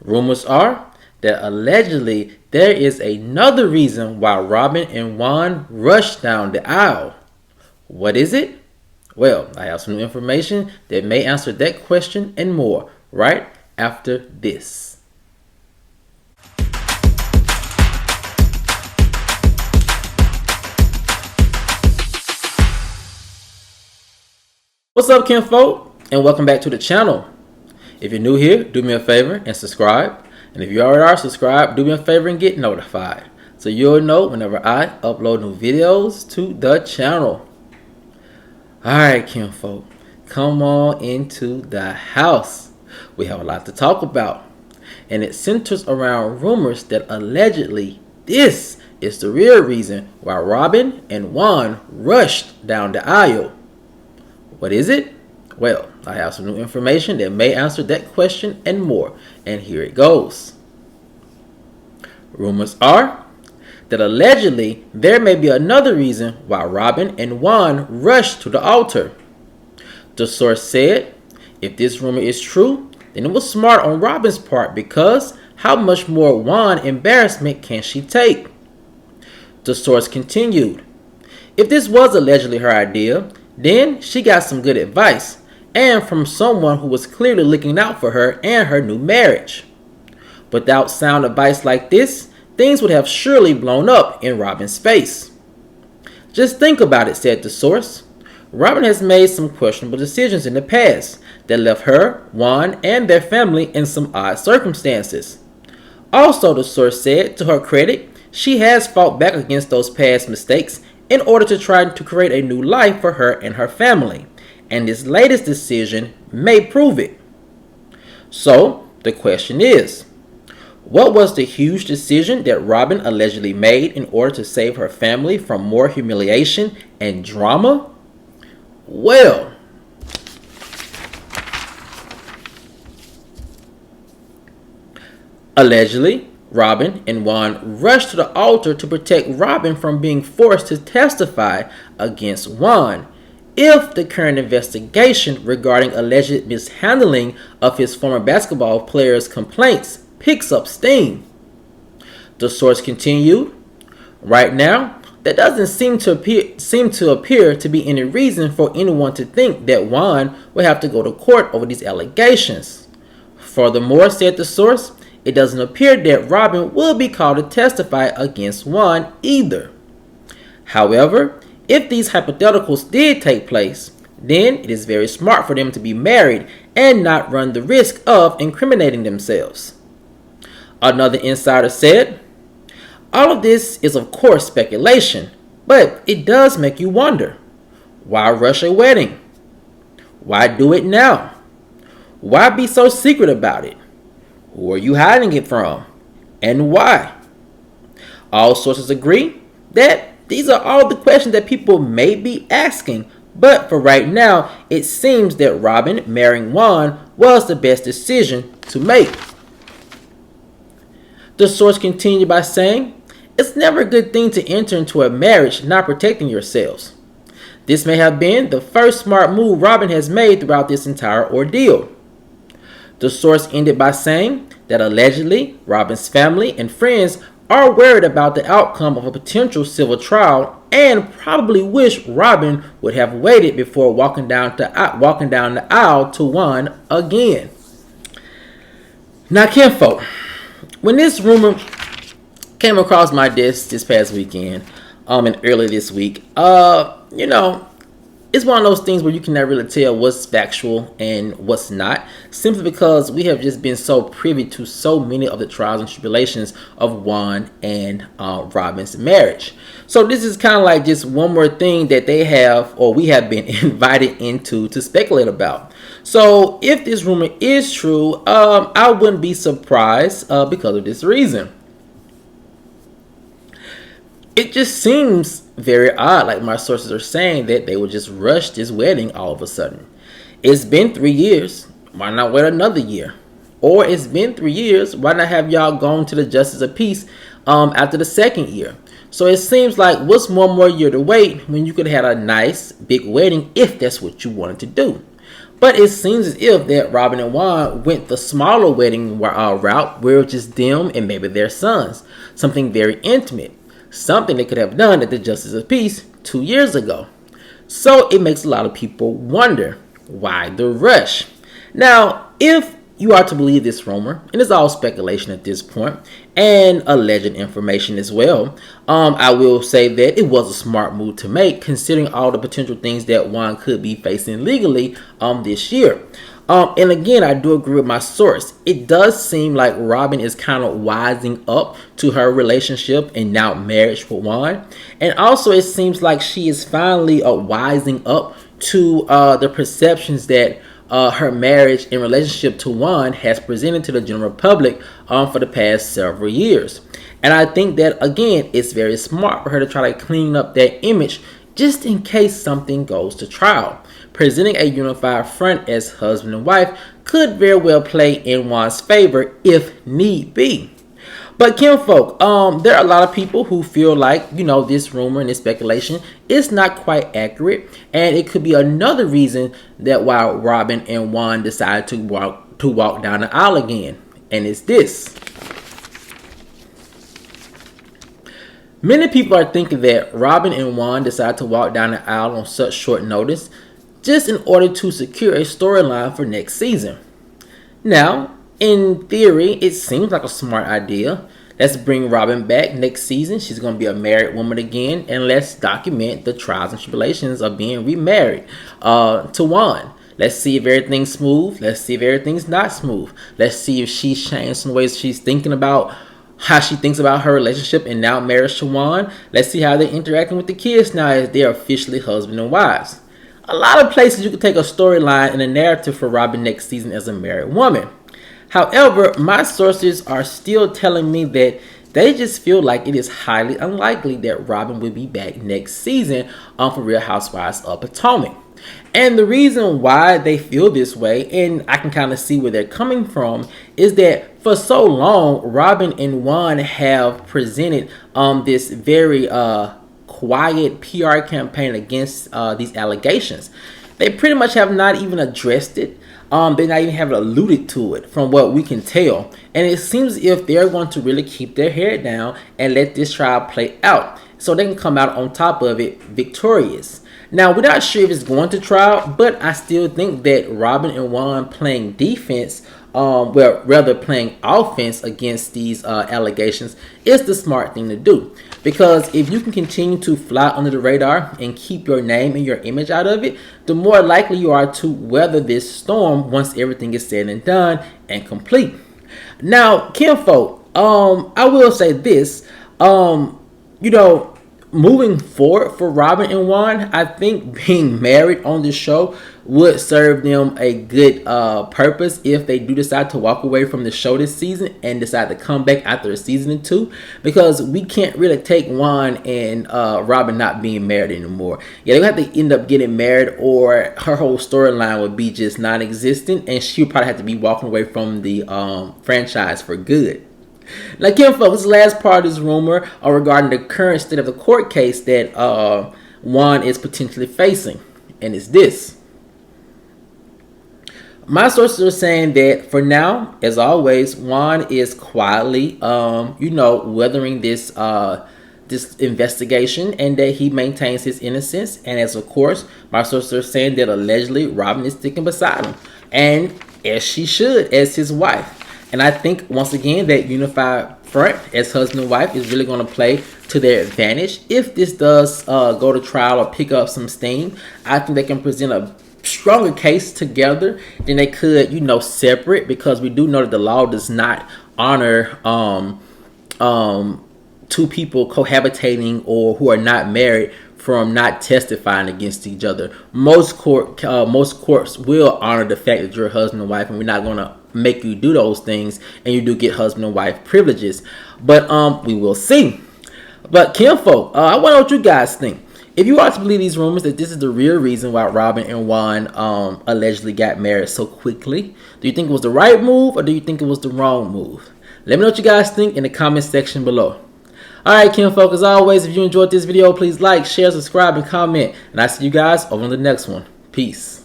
Rumors are that allegedly there is another reason why Robyn and Juan rushed down the aisle. What is it? Well, I have some new information that may answer that question and more right after this. What's up, kinfolk, and welcome back to the channel. If you're new here, do me a favor and subscribe. And if you already are subscribed, do me a favor and get notified, so you'll know whenever I upload new videos to the channel. Alright, kinfolk, come on into the house. We have a lot to talk about, and it centers around rumors that allegedly this is the real reason why Robyn and Juan rushed down the aisle. What is it? Well, I have some new information that may answer that question and more, and here it goes. Rumors are that allegedly there may be another reason why Robyn and Juan rushed to the altar. The source said, if this rumor is true, then it was smart on Robyn's part, because how much more Juan embarrassment can she take? The source continued, if this was allegedly her idea, then she got some good advice, and from someone who was clearly looking out for her and her new marriage. Without sound advice like this, things would have surely blown up in Robyn's face. Just think about it, said the source. Robyn has made some questionable decisions in the past that left her, Juan, and their family in some odd circumstances. Also, the source said, to her credit, she has fought back against those past mistakes in order to try to create a new life for her and her family, and this latest decision may prove it. So, the question is, what was the huge decision that Robyn allegedly made in order to save her family from more humiliation and drama? Well, allegedly, Robyn and Juan rushed to the altar to protect Robyn from being forced to testify against Juan if the current investigation regarding alleged mishandling of his former basketball players' complaints picks up steam. The source continued, right now, there doesn't seem to appear to be any reason for anyone to think that Juan will have to go to court over these allegations. Furthermore, said the source, it doesn't appear that Robyn will be called to testify against Juan either. However, if these hypotheticals did take place, then it is very smart for them to be married and not run the risk of incriminating themselves. Another insider said, all of this is of course speculation, but it does make you wonder. Why rush a wedding? Why do it now? Why be so secret about it? Who are you hiding it from? And why? All sources agree that these are all the questions that people may be asking, but for right now, it seems that Robyn marrying Juan was the best decision to make. The source continued by saying, it's never a good thing to enter into a marriage not protecting yourselves. This may have been the first smart move Robyn has made throughout this entire ordeal. The source ended by saying that allegedly Robyn's family and friends are worried about the outcome of a potential civil trial and probably wish Robyn would have waited before walking down the aisle to Juan again. Now, kinfolk, when this rumor came across my desk this past weekend, and early this week, it's one of those things where you can never really tell what's factual and what's not, simply because we have just been so privy to so many of the trials and tribulations of Juan and Robyn's marriage. So this is kind of like just one more thing that they have, or we have been invited into to speculate about. So if this rumor is true, I wouldn't be surprised because of this reason. It just seems very odd, like my sources are saying, that they would just rush this wedding all of a sudden. It's been 3 years. Why not wait another year? Or it's been 3 years. Why not have y'all gone to the justice of peace after the second year? So it seems like what's one more year to wait when you could have had a nice big wedding if that's what you wanted to do. But it seems as if that Robyn and Juan went the smaller wedding route, where it was just them and maybe their sons. Something very intimate. Something they could have done at the Justice of Peace 2 years ago. So it makes a lot of people wonder, why the rush? Now, if you are to believe this rumor, and it's all speculation at this point, and alleged information as well, I will say that it was a smart move to make, considering all the potential things that Juan could be facing legally this year. And again, I do agree with my source. It does seem like Robyn is kind of wising up to her relationship and now marriage with Juan. And also it seems like she is finally wising up to the perceptions that her marriage and relationship to Juan has presented to the general public for the past several years. And I think that, again, it's very smart for her to try to clean up that image just in case something goes to trial. Presenting a unified front as husband and wife could very well play in Juan's favor if need be. But kinfolk, there are a lot of people who feel like, this rumor and this speculation is not quite accurate, and it could be another reason that why Robyn and Juan decided to walk down the aisle again, and it's this. Many people are thinking that Robyn and Juan decided to walk down the aisle on such short notice just in order to secure a storyline for next season. Now, in theory, it seems like a smart idea. Let's bring Robyn back next season. She's going to be a married woman again, and let's document the trials and tribulations of being remarried to Juan. Let's see if everything's smooth. Let's see if everything's not smooth. Let's see if she's changed some ways she's thinking about how she thinks about her relationship and now marriage to Juan. Let's see how they're interacting with the kids now as they're officially husband and wives. A lot of places you could take a storyline and a narrative for Robyn next season as a married woman. However, my sources are still telling me that they just feel like it is highly unlikely that Robyn will be back next season for Real Housewives of Potomac. And the reason why they feel this way, and I can kind of see where they're coming from, is that for so long, Robyn and Juan have presented this very quiet PR campaign against these allegations. They pretty much have not even addressed it. They not even have alluded to it from what we can tell. And it seems as if they're going to really keep their hair down and let this trial play out so they can come out on top of it victorious. Now, we're not sure if it's going to trial, but I still think that Robyn and Juan playing defense, rather playing offense against these allegations is the smart thing to do. Because if you can continue to fly under the radar and keep your name and your image out of it, the more likely you are to weather this storm once everything is said and done and complete. Now, kinfolk, I will say this, moving forward for Robyn and Juan, I think being married on this show would serve them a good purpose if they do decide to walk away from the show this season and decide to come back after a season or two, because we can't really take Juan and Robyn not being married anymore. Yeah, they're going to have to end up getting married, or her whole storyline would be just non-existent, and she would probably have to be walking away from the franchise for good. Now, kinfolk, this last part of this rumor regarding the current state of the court case that Juan is potentially facing, and it's this. My sources are saying that for now, as always, Juan is quietly, weathering this this investigation, and that he maintains his innocence. And as of course, my sources are saying that allegedly Robyn is sticking beside him, and as she should, as his wife. And I think, once again, that unified front as husband and wife is really going to play to their advantage. If this does go to trial or pick up some steam, I think they can present a stronger case together than they could, separate, because we do know that the law does not honor two people cohabitating or who are not married from not testifying against each other. Most courts will honor the fact that you're a husband and wife, and we're not going to make you do those things, and you do get husband and wife privileges. But we will see. But kinfolk, I want to know what you guys think. If you are to believe these rumors that this is the real reason why Robyn and Juan allegedly got married so quickly, do you think it was the right move, or do you think it was the wrong move? Let me know what you guys think in the comment section below. Alright, kinfolk, as always, if you enjoyed this video, please like, share, subscribe, and comment. And I'll see you guys over on the next one. Peace.